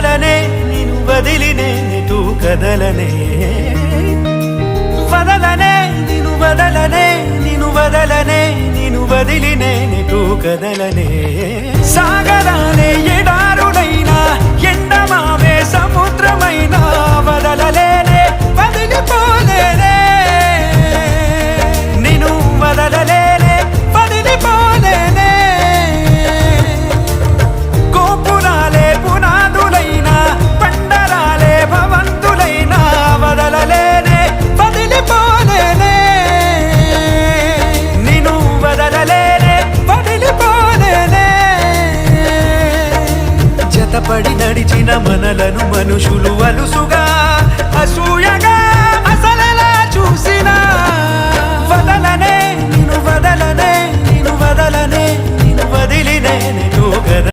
వదలనే నిను వదిలినే నిటు కదలనే వదలనే నిను వదలనే నిను వదలనే నిను వదిలినే నిటు కదలనే సాగరాలే ఎడారుడైనా ఎండమావే సముద్రమైనా వదలలేనే వదిలిపోలేనే నిను వదలలేనే వదిలిపోలేనే గోపురాలే పునాదులైనా పండరాలే భవంతులైనా వదలలేనే వదిలిపోలేనే నిను వదలలేనే వదిలిపోలేనే జతపడి నడిచిన మనలను మనుషులు అలుసుగా అసూయగా అసలెలా చూసినా